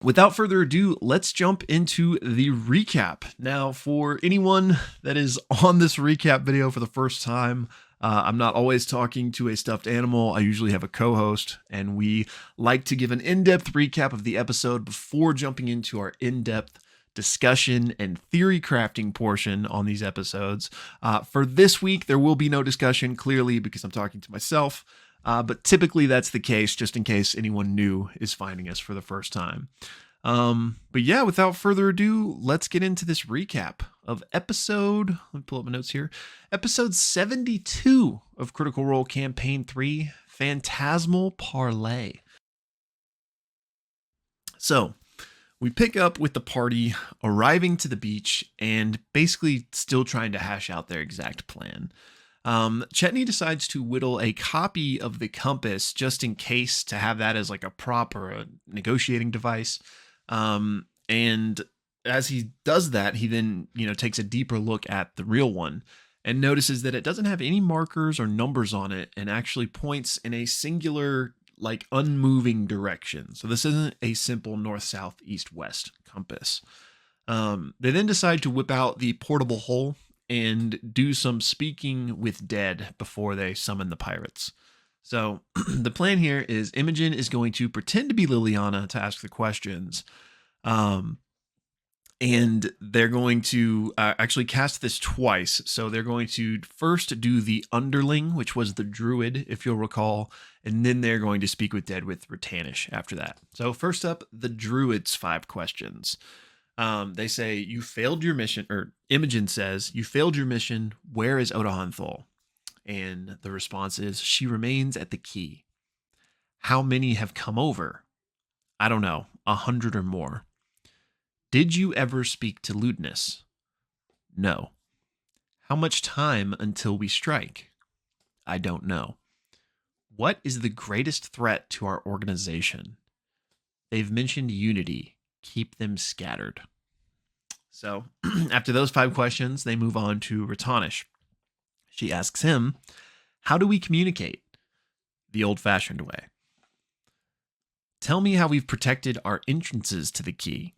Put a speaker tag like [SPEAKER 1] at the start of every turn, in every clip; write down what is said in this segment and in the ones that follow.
[SPEAKER 1] Without further ado, let's jump into the recap. Now, for anyone that is on this recap video for the first time, I'm not always talking to a stuffed animal. I usually have a co-host, and we like to give an in-depth recap of the episode before jumping into our in-depth discussion and theory crafting portion on these episodes. For this week, there will be no discussion, clearly, because I'm talking to myself. But typically that's the case, just in case anyone new is finding us for the first time. But yeah, without further ado, let's get into this recap of episode, let me pull up my notes here, episode 72 of Critical Role Campaign 3, Phantasmal Parlay. So, we pick up with the party arriving to the beach and basically still trying to hash out their exact plan. Chetney decides to whittle a copy of the compass just in case, to have that as like a prop or a negotiating device. And as he does that, he then, takes a deeper look at the real one and notices that it doesn't have any markers or numbers on it and actually points in a singular, like unmoving direction. So this isn't a simple north, south, east, west compass. They then decide to whip out the portable hole and do some speaking with dead before they summon the pirates. So the plan here is Imogen is going to pretend to be Liliana to ask the questions. And they're going to actually cast this twice. So they're going to first do the underling, which was the druid, if you'll recall. And then they're going to speak with dead with Ratanish after that. So first up, the druid's 5 questions. They say, you failed your mission, or Imogen says, you failed your mission. Where is Odahanthal? And the response is, she remains at the key. How many have come over? I don't know, 100 or more. Did you ever speak to Ludness? No. How much time until we strike? I don't know. What is the greatest threat to our organization? They've mentioned unity. Keep them scattered. So after those 5 questions, they move on to Ratanish. She asks him, how do we communicate? The old-fashioned way. Tell me how we've protected our entrances to the key.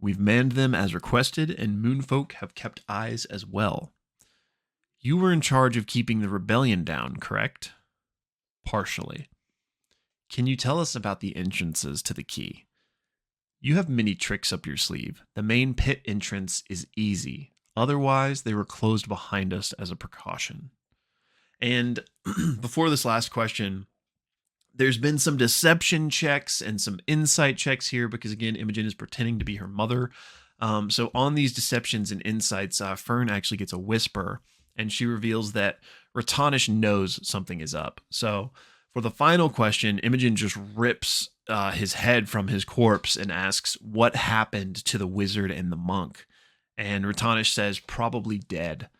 [SPEAKER 1] We've manned them as requested, and Moonfolk have kept eyes as well. You were in charge of keeping the rebellion down, correct? Partially. Can you tell us about the entrances to the key? You have many tricks up your sleeve. The main pit entrance is easy. Otherwise, they were closed behind us as a precaution. And before this last question, there's been some deception checks and some insight checks here because, again, Imogen is pretending to be her mother. So on these deceptions and insights, Fern actually gets a whisper, and she reveals that Ratanish knows something is up. So for the final question, Imogen just rips his head from his corpse and asks what happened to the wizard and the monk. And Ratanish says, probably dead.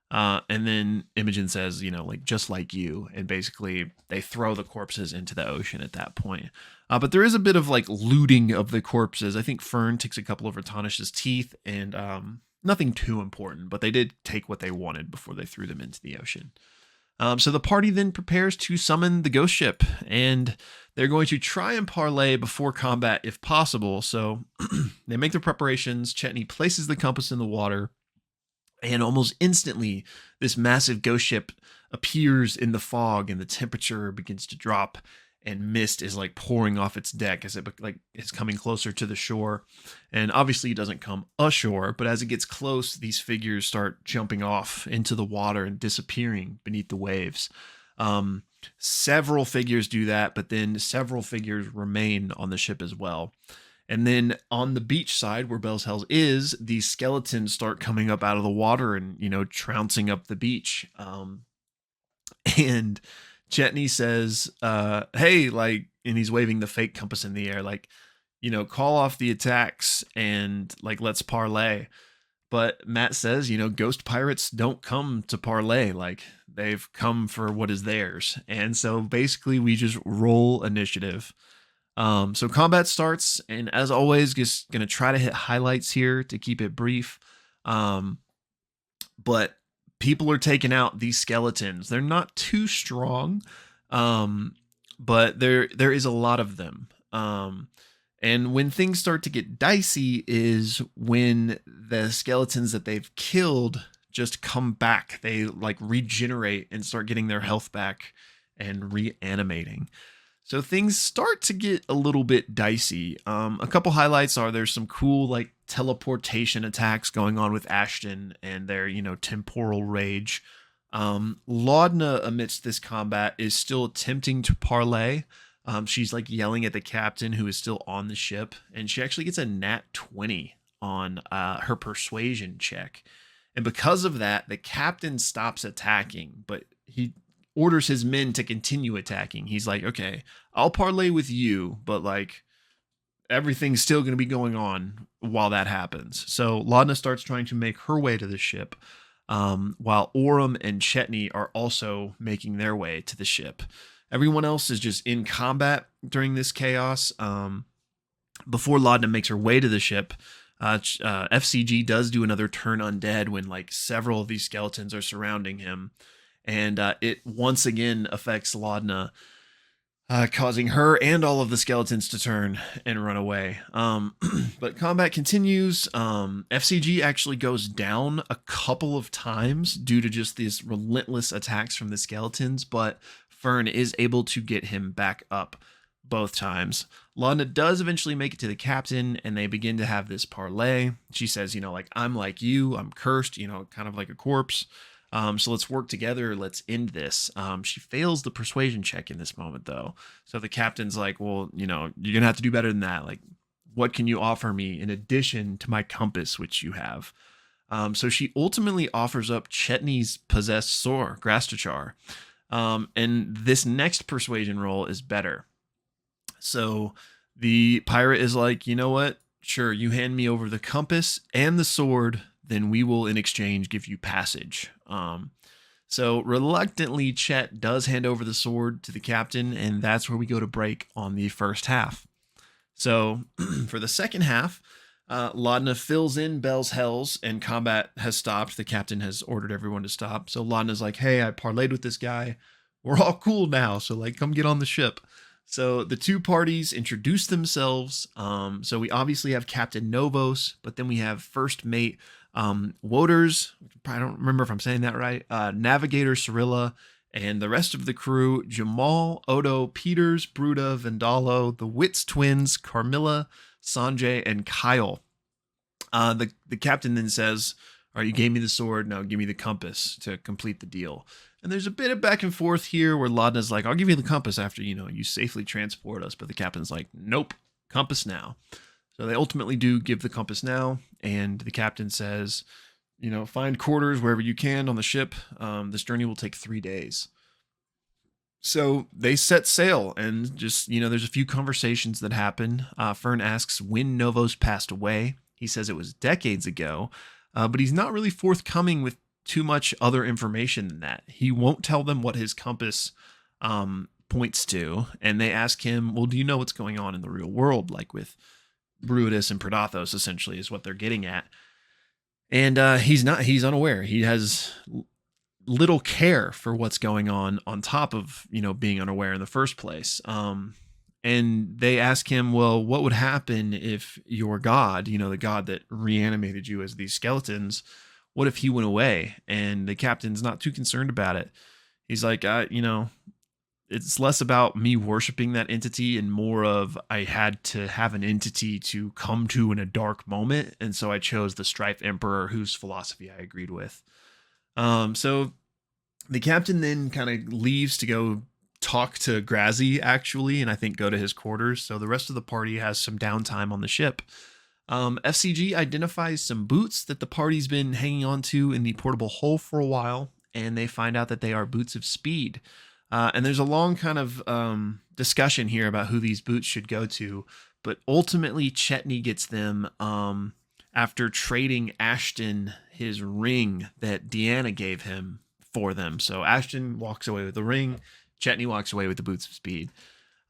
[SPEAKER 1] And then Imogen says, just like you. And basically they throw the corpses into the ocean at that point. But there is a bit of like looting of the corpses. I think Fern takes a couple of Ratanish's teeth and nothing too important, but they did take what they wanted before they threw them into the ocean. So the party then prepares to summon the ghost ship, and they're going to try and parlay before combat if possible. So they make their preparations. Chetney places the compass in the water, and almost instantly, this massive ghost ship appears in the fog, and the temperature begins to drop, and mist is like pouring off its deck as it's coming closer to the shore. And obviously it doesn't come ashore, but as it gets close, these figures start jumping off into the water and disappearing beneath the waves. Several figures do that, but then several figures remain on the ship as well. And then on the beach side where Bell's Hells is, these skeletons start coming up out of the water and, trouncing up the beach. And Chetney says, hey, and he's waving the fake compass in the air, call off the attacks and let's parlay. But Matt says, ghost pirates don't come to parlay. They've come for what is theirs. And so basically we just roll initiative. So combat starts, and as always, just going to try to hit highlights here to keep it brief. But people are taking out these skeletons. They're not too strong, but there is a lot of them. And when things start to get dicey is when the skeletons that they've killed just come back. They like regenerate and start getting their health back and reanimating. So things start to get a little bit dicey. A couple highlights are there's some cool like teleportation attacks going on with Ashton and their, temporal rage. Laudna amidst this combat is still attempting to parlay. She's like yelling at the captain who is still on the ship, and she actually gets a nat 20 on her persuasion check. And because of that, the captain stops attacking, but he orders his men to continue attacking. He's like, okay, I'll parlay with you, but like everything's still going to be going on while that happens. So Laudna starts trying to make her way to the ship, while Orem and Chetney are also making their way to the ship. Everyone else is just in combat during this chaos. Before Laudna makes her way to the ship, FCG does do another turn undead when like several of these skeletons are surrounding him. And it once again affects Laudna, causing her and all of the skeletons to turn and run away. But combat continues. FCG actually goes down a couple of times due to just these relentless attacks from the skeletons, but Fern is able to get him back up both times. Laudna does eventually make it to the captain, and they begin to have this parlay. She says, I'm like you, I'm cursed, kind of like a corpse. So let's work together. Let's end this. She fails the persuasion check in this moment, though. So the captain's like, well, you're going to have to do better than that. Like, what can you offer me in addition to my compass, which you have? So she ultimately offers up Chetney's possessed sword, Grastachar. And this next persuasion roll is better. So the pirate is like, you know what? Sure, you hand me over the compass and the sword, then we will in exchange give you passage. So reluctantly, Chet does hand over the sword to the captain, and that's where we go to break on the first half. So for the second half, Laudna fills in Bell's Hells, and combat has stopped. The captain has ordered everyone to stop. So Laudna's like, hey, I parlayed with this guy. We're all cool now, so like, come get on the ship. So the two parties introduce themselves. So we obviously have Captain Novos, but then we have first mate Woders. I don't remember if I'm saying that right. Navigator Cyrilla, and the rest of the crew: Jamal, Odo, Peters, Bruda, Vandalo, the Wits twins, Carmilla, Sanjay, and Kyle. The captain then says, all right, you gave me the sword, now give me the compass to complete the deal. And there's a bit of back and forth here where Laudna's like, I'll give you the compass after, you safely transport us. But the captain's like, nope, compass now. So they ultimately do give the compass now. And the captain says, find quarters wherever you can on the ship. This journey will take 3 days. So they set sail, and just, there's a few conversations that happen. Fern asks when Novos passed away. He says it was decades ago, but he's not really forthcoming with too much other information than that. He won't tell them what his compass points to, and they ask him, well, do you know what's going on in the real world, like with Brutus and Predathos, essentially, is what they're getting at. And he's unaware. He has little care for what's going on top of, being unaware in the first place. And they ask him, well, what would happen if your god, the god that reanimated you as these skeletons, what if he went away? And the captain's not too concerned about it. He's like, it's less about me worshiping that entity and more of I had to have an entity to come to in a dark moment. And so I chose the Strife Emperor, whose philosophy I agreed with. So the captain then kind of leaves to go talk to Grazi, actually, and I think go to his quarters. So the rest of the party has some downtime on the ship. FCG identifies some boots that the party's been hanging on to in the portable hull for a while, and they find out that they are boots of speed. And there's a long kind of discussion here about who these boots should go to, but ultimately Chetney gets them after trading Ashton his ring that Deanna gave him for them. So Ashton walks away with the ring, Chetney walks away with the boots of speed.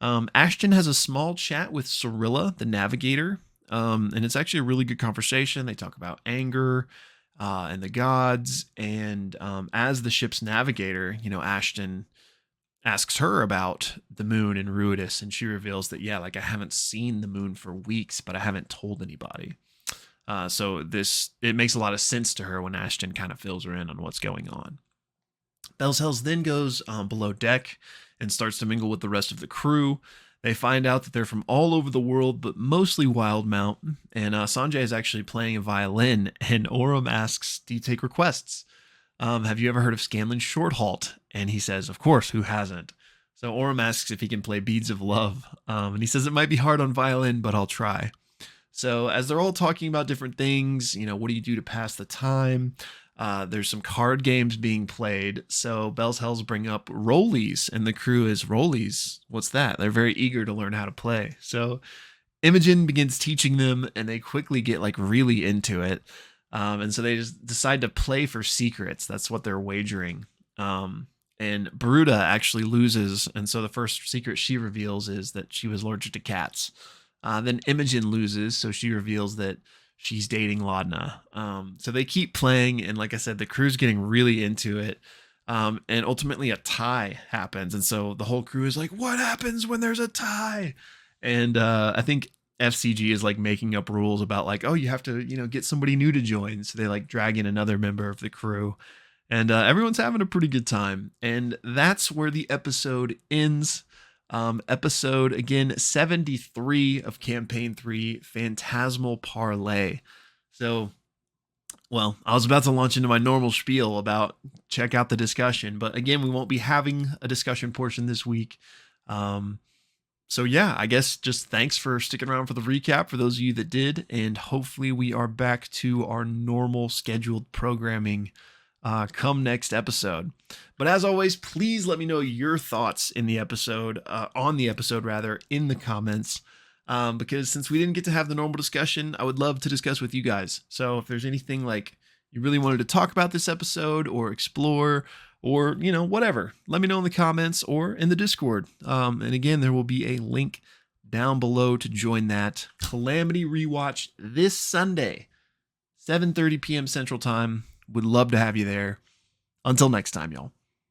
[SPEAKER 1] Ashton has a small chat with Cyrilla, the navigator, and it's actually a really good conversation. They talk about anger and the gods, and as the ship's navigator, Ashton asks her about the moon and Ruidus, and she reveals that, yeah, like I haven't seen the moon for weeks, but I haven't told anybody. So it makes a lot of sense to her when Ashton kind of fills her in on what's going on. Belzels then goes below deck and starts to mingle with the rest of the crew. They find out that they're from all over the world, but mostly Wildmount. And Sanjay is actually playing a violin, and Oram asks, do you take requests? Have you ever heard of Scanlan Shorthalt? And he says, of course, who hasn't? So Oram asks if he can play Beads of Love. And he says it might be hard on violin, but I'll try. So as they're all talking about different things, what do you do to pass the time? There's some card games being played. So Belzels bring up Rollies, and the crew is, Rollies? What's that? They're very eager to learn how to play. So Imogen begins teaching them, and they quickly get like really into it. And so they just decide to play for secrets. That's what they're wagering. And Baruda actually loses. And so the first secret she reveals is that she was allergic to cats. Then Imogen loses. So she reveals that she's dating Laudna. So they keep playing. And like I said, the crew's getting really into it. And ultimately a tie happens. And so the whole crew is like, what happens when there's a tie? And I think FCG is like making up rules about like, oh, you have to, get somebody new to join. So they like drag in another member of the crew, and everyone's having a pretty good time. And that's where the episode ends. Episode again, 73 of campaign 3, Phantasmal Parlay. So, well, I was about to launch into my normal spiel about check out the discussion, but again, we won't be having a discussion portion this week. So yeah, I guess just thanks for sticking around for the recap for those of you that did, and hopefully we are back to our normal scheduled programming come next episode. But as always, please let me know your thoughts in the episode, in the comments, because since we didn't get to have the normal discussion, I would love to discuss with you guys. So if there's anything like you really wanted to talk about this episode or explore, or, whatever, let me know in the comments or in the Discord. And again, there will be a link down below to join that Calamity Rewatch this Sunday, 7:30 p.m. Central Time. Would love to have you there. Until next time, y'all.